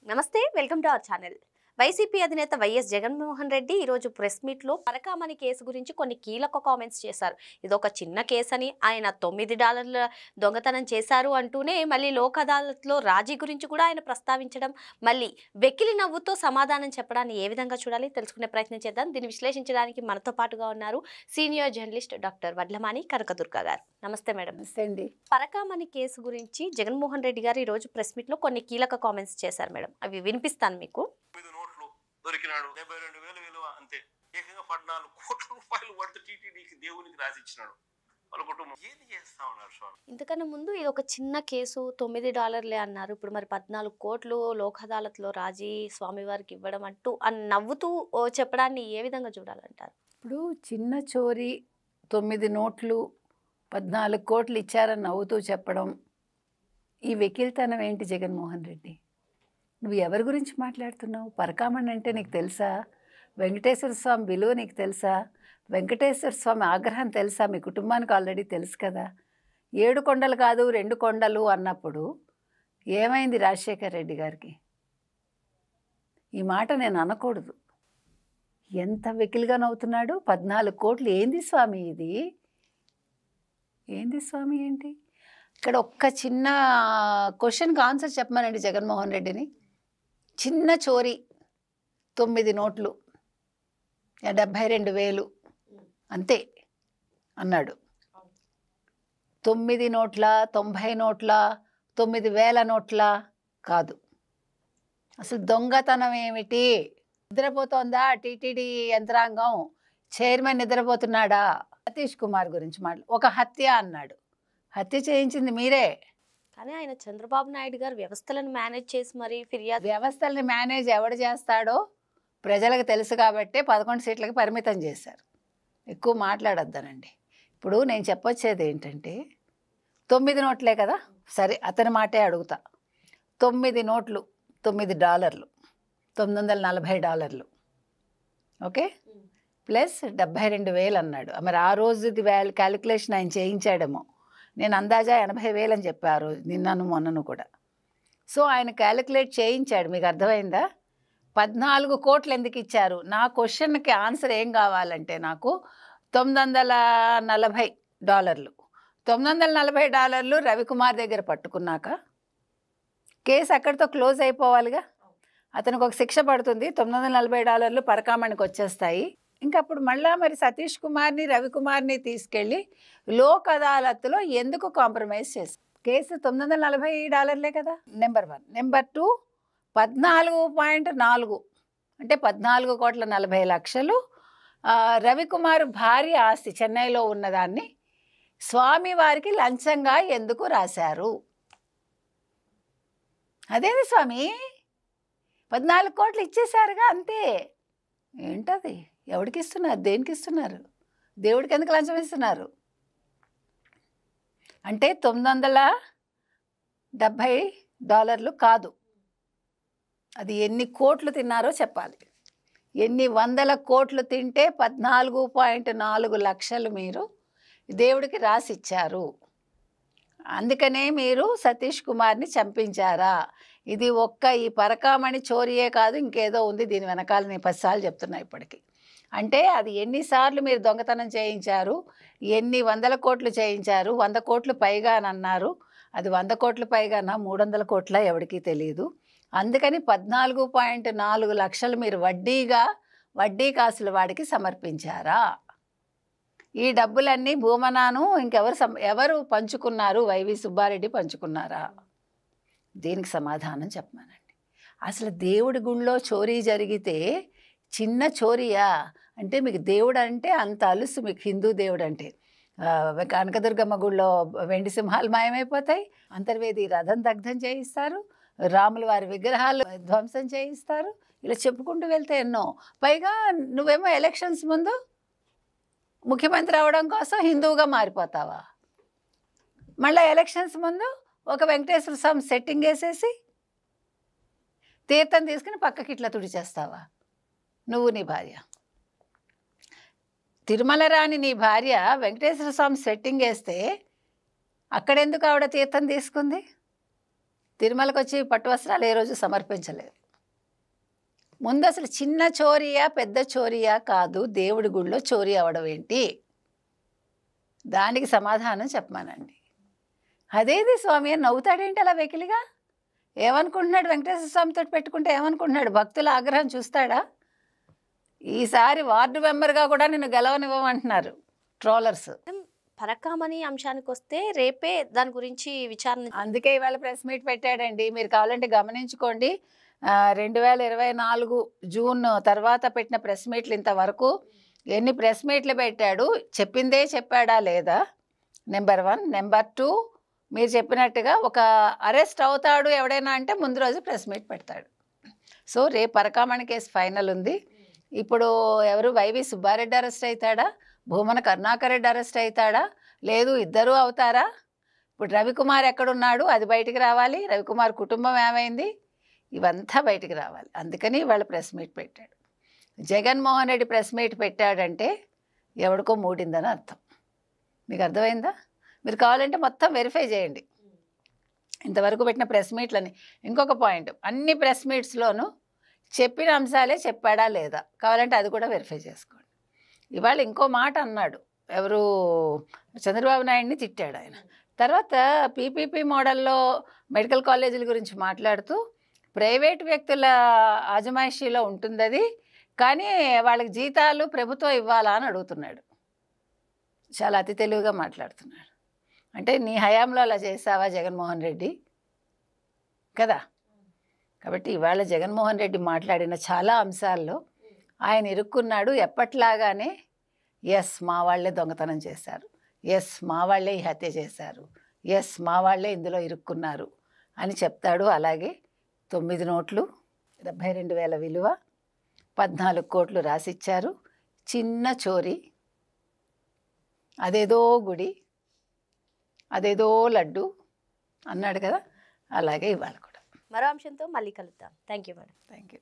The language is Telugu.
నమస్తే, welcome to our channel. YCP అధినేత వైఎస్ జగన్మోహన్ రెడ్డి ఈరోజు ప్రెస్ మీట్లో పరకామణి కేసు గురించి కొన్ని కీలక కామెంట్స్ చేశారు. ఇదొక చిన్న కేసు అని, ఆయన $9 దొంగతనం చేశారు అంటూనే మళ్ళీ లోక్ అదాలత్లో రాజీ గురించి కూడా ఆయన ప్రస్తావించడం, మళ్ళీ వెకిలి నవ్వుతో సమాధానం చెప్పడాన్ని ఏ విధంగా చూడాలి తెలుసుకునే ప్రయత్నం చేద్దాం. దీన్ని విశ్లేషించడానికి మనతో పాటుగా ఉన్నారు senior journalist doctor Vadlamani Kanakadurga గారు. నమస్తే మేడం. నమస్తే అండి. పరకామణి కేసు గురించి జగన్మోహన్ రెడ్డి గారు ఈరోజు ప్రెస్ మీట్లో కొన్ని కీలక కామెంట్స్ చేశారు మేడం. అవి వినిపిస్తాను మీకు. దొరికినాడు 72,000 విలువ అంతే. ఏకంగా 14 కోట్ల రూపాయలు వర్త్ టీటీడీకి దేవునికి రాసిచ్చినాడు. వాళ్ళ కుటుంబం ఏది చేస్తా ఉన్నారు స్వామి? ఇంతకన్నా ముందు ఇది ఒక చిన్న కేసు, $9 అన్నారు. ఇప్పుడు మరి 14 కోట్లు లోక్ అదాలత్లో రాజీ స్వామివారికి ఇవ్వడం అంటూ నవ్వుతూ చెప్పడాన్ని ఏ విధంగా చూడాలంటారు? ఇప్పుడు చిన్న చోరీ 9 నోట్లు 14 కోట్లు ఇచ్చారని నవ్వుతూ చెప్పడం, ఈ వెకిల్తనం ఏంటి జగన్మోహన్ రెడ్డి? నువ్వు ఎవరి గురించి మాట్లాడుతున్నావు? పరకామణి అంటే నీకు తెలుసా? వెంకటేశ్వర స్వామి విలువ నీకు తెలుసా? వెంకటేశ్వర స్వామి ఆగ్రహం తెలుసా? మీ కుటుంబానికి ఆల్రెడీ తెలుసు కదా. 7 కొండలు కాదు 2 కొండలు అన్నప్పుడు ఏమైంది రాజశేఖర్ రెడ్డి గారికి? ఈ మాట నేను అనకూడదు. ఎంత వెకిలిగా నవ్వుతున్నాడు. 14 కోట్లు ఏంది స్వామి ఇది? ఏంది స్వామి ఏంటి? ఇక్కడ ఒక్క చిన్న క్వశ్చన్కి ఆన్సర్ చెప్పమనండి జగన్మోహన్ రెడ్డిని. చిన్న చోరీ 9 నోట్లు 72,000 అంతే అన్నాడు. 9 నోట్ల 90 నోట్ల 9,000 నోట్ల కాదు. అసలు దొంగతనం ఏమిటి? నిద్రపోతోందా టీటీడీ యంత్రాంగం? చైర్మన్ నిద్రపోతున్నాడా? సతీష్ కుమార్ గురించి ఒక హత్య అన్నాడు. హత్య చేయించింది మీరే. కానీ ఆయన చంద్రబాబు నాయుడు గారు వ్యవస్థలను మేనేజ్ చేసి మరి ఫిర్యాదు. వ్యవస్థల్ని మేనేజ్ ఎవడు చేస్తాడో ప్రజలకు తెలుసు కాబట్టే 11 సీట్లకు పరిమితం చేశారు. ఎక్కువ మాట్లాడొద్దనండి. ఇప్పుడు నేను చెప్పొచ్చేది ఏంటంటే 9 నోట్లే కదా, సరే అతని మాటే అడుగుతా. 9 నోట్లు $9, $940 ఓకే, ప్లస్ 72,000 అన్నాడు. మరి ఆ రోజుది క్యాలిక్యులేషన్ ఆయన చేయించాడేమో. నేను అందాజా 80,000 అని చెప్పారు నిన్నను మొన్నను కూడా. సో ఆయన క్యాలిక్యులేట్ చేయించాడు. మీకు అర్థమైందా? 14 కోట్లు ఎందుకు ఇచ్చారు? నా క్వశ్చన్కి ఆన్సర్ ఏం కావాలంటే నాకు $940 $940 రవికుమార్ దగ్గర పట్టుకున్నాక కేసు అక్కడితో క్లోజ్ అయిపోవాలిగా. అతనికి ఒక శిక్ష పడుతుంది, $940 పరకామణికి వచ్చేస్తాయి. ఇంకప్పుడు మళ్ళా మరి సతీష్ కుమార్ని రవికుమార్ని తీసుకెళ్ళి లోక్ అదాలత్లో ఎందుకు కాంప్రమైజ్ చేశారు? కేసు $940 కదా, నెంబర్ 1. నెంబర్ 2, 14.4 అంటే 14,40,00,000 రవికుమార్ భార్య ఆస్తి చెన్నైలో ఉన్నదాన్ని స్వామివారికి లంచంగా ఎందుకు రాశారు? అదేంది స్వామి, 14 కోట్లు ఇచ్చేశారుగా అంతే. ఏంటది? ఎవరికి ఇస్తున్నారు? దేనికి ఇస్తున్నారు? దేవుడికి ఎందుకు లంచం ఇస్తున్నారు? అంటే $970 కాదు, అది ఎన్ని కోట్లు తిన్నారో చెప్పాలి. ఎన్ని వందల కోట్లు తింటే 14.4 లక్షలు మీరు దేవుడికి రాసిచ్చారు. అందుకనే మీరు సతీష్ కుమార్ని చంపించారా? ఇది ఈ పరకామణి చోరీయే కాదు, ఇంకేదో ఉంది దీని వెనకాల. నేను 10 సార్లు చెప్తున్నా ఇప్పటికి. అంటే అది ఎన్నిసార్లు మీరు దొంగతనం చేయించారు, ఎన్ని వందల కోట్లు చేయించారు? 100 కోట్లు పైగా అని అన్నారు. అది 100 కోట్లు పైగానా 300 కోట్ల ఎవరికీ తెలియదు. అందుకని 14.4 లక్షలు మీరు వడ్డీ కాసుల వాడికి సమర్పించారా? ఈ డబ్బులన్నీ భూమనాను ఎవరు పంచుకున్నారు? వైవి సుబ్బారెడ్డి పంచుకున్నారా? దీనికి సమాధానం చెప్పమానండి. అసలు దేవుడి గుళ్ళో చోరీ జరిగితే చిన్న చోరీయా? అంటే మీకు దేవుడు అంటే అంత అలుసు. మీకు హిందూ దేవుడు అంటే కనకదుర్గమ్మ గుళ్ళో వెండి సింహాలు మాయమైపోతాయి, అంతర్వేది రథం దగ్ధం చేయిస్తారు, రాముల వారి విగ్రహాలు ధ్వంసం చేయిస్తారు, ఇలా చెప్పుకుంటూ వెళ్తే ఎన్నో. పైగా నువ్వేమో ఎలక్షన్స్ ముందు ముఖ్యమంత్రి అవడం కోసం హిందువుగా మారిపోతావా? మళ్ళీ ఎలక్షన్స్ ముందు ఒక వెంకటేశ్వర స్వామి సెట్టింగ్ వేసేసి తీర్థం తీసుకుని పక్కకి ఇట్లా తుడిచేస్తావా? నువ్వు నీ భార్య తిరుమల రాణి నీ భార్య వెంకటేశ్వర స్వామి సెట్టింగ్ వేస్తే అక్కడెందుకు ఆవిడ తీర్థం తీసుకుంది? తిరుమలకు వచ్చి పట్టు వస్త్రాలు ఏ రోజు సమర్పించలేదు. ముందు అసలు చిన్న చోరీయా పెద్ద చోరీయా కాదు, దేవుడి గుడిలో చోరీ అవడం ఏంటి, దానికి సమాధానం చెప్పమానండి. అదేది స్వామి అని నవ్వుతాడేంటి అలా వెకిలిగా? ఏమనుకుంటున్నాడు? వెంకటేశ్వర స్వామితో పెట్టుకుంటే ఏమనుకుంటున్నాడు? భక్తుల ఆగ్రహం చూస్తాడా? ఈసారి వార్డు మెంబర్గా కూడా నిన్ను గెలవనివ్వమంటున్నారు ట్రోలర్స్. పరకామణి అంశానికి వస్తే రేపే దాని గురించి విచారణ. అందుకే ఇవాళ ప్రెస్ మీట్ పెట్టాడండి. మీరు కావాలంటే గమనించుకోండి. 2024 జూన్ తర్వాత పెట్టిన ప్రెస్ మీట్లు ఇంతవరకు ఎన్ని ప్రెస్ మీట్లు పెట్టాడు, చెప్పిందే చెప్పాడా లేదా, నెంబర్ 1. నెంబర్ 2, మీరు చెప్పినట్టుగా ఒక అరెస్ట్ అవుతాడు ఎవడైనా అంటే ముందు రోజు ప్రెస్ మీట్ పెడతాడు. సో రేపు పరకామణి కేసు ఫైనల్ ఉంది. ఇప్పుడు ఎవరు వైవి సుబ్బారెడ్డి అరెస్ట్ అవుతాడా, భూమన కరుణాకర్ రెడ్డి అరెస్ట్ అవుతాడా, లేదు ఇద్దరూ అవుతారా? ఇప్పుడు రవికుమార్ ఎక్కడున్నాడు అది బయటికి రావాలి, రవికుమార్ కుటుంబం ఏమైంది, ఇవంతా బయటికి రావాలి. అందుకని వాళ్ళ ప్రెస్ మీట్ పెట్టాడు. జగన్మోహన్ రెడ్డి ప్రెస్ మీట్ పెట్టాడంటే ఎవడికో మూడిందని అర్థం. మీకు అర్థమైందా? మీరు కావాలంటే మొత్తం వెరిఫై చేయండి ఇంతవరకు పెట్టిన ప్రెస్ మీట్లని. ఇంకొక పాయింట్, అన్ని ప్రెస్ మీట్స్లోనూ చెప్పిన అంశాలే చెప్పాడా లేదా, కావాలంటే అది కూడా వెరిఫై చేసుకోండి. ఇవాళ ఇంకో మాట అన్నాడు, ఎవరు చంద్రబాబు నాయుడిని తిట్టాడు ఆయన. తర్వాత పీపీపీ మోడల్లో మెడికల్ కాలేజీల గురించి మాట్లాడుతూ ప్రైవేట్ వ్యక్తుల ఆజమాయిషీలో ఉంటుంది అది, కానీ వాళ్ళకి జీతాలు ప్రభుత్వం ఇవ్వాలా అని అడుగుతున్నాడు. చాలా అతి తెలివిగా మాట్లాడుతున్నాడు. అంటే నీ హయాంలో అలా చేసావా జగన్మోహన్ రెడ్డి కదా? కాబట్టి ఇవాళ జగన్మోహన్ రెడ్డి మాట్లాడిన చాలా అంశాల్లో ఆయన ఇరుక్కున్నాడు. ఎప్పట్లాగానే ఎస్ మా వాళ్ళే దొంగతనం చేశారు, ఎస్ మా వాళ్ళే ఈ హత్య చేశారు, ఎస్ మా వాళ్ళే ఇందులో ఇరుక్కున్నారు అని చెప్తాడు. అలాగే 9 నోట్లు 72,000 విలువ, 14 కోట్లు రాసిచ్చారు, చిన్న చోరీ, అదేదో గుడి, అదేదో లడ్డు అన్నాడు కదా, అలాగే ఇవాళ కూడా. మరో అంశంతో మళ్ళీ కలుద్దాం. Thank you madam. Thank you.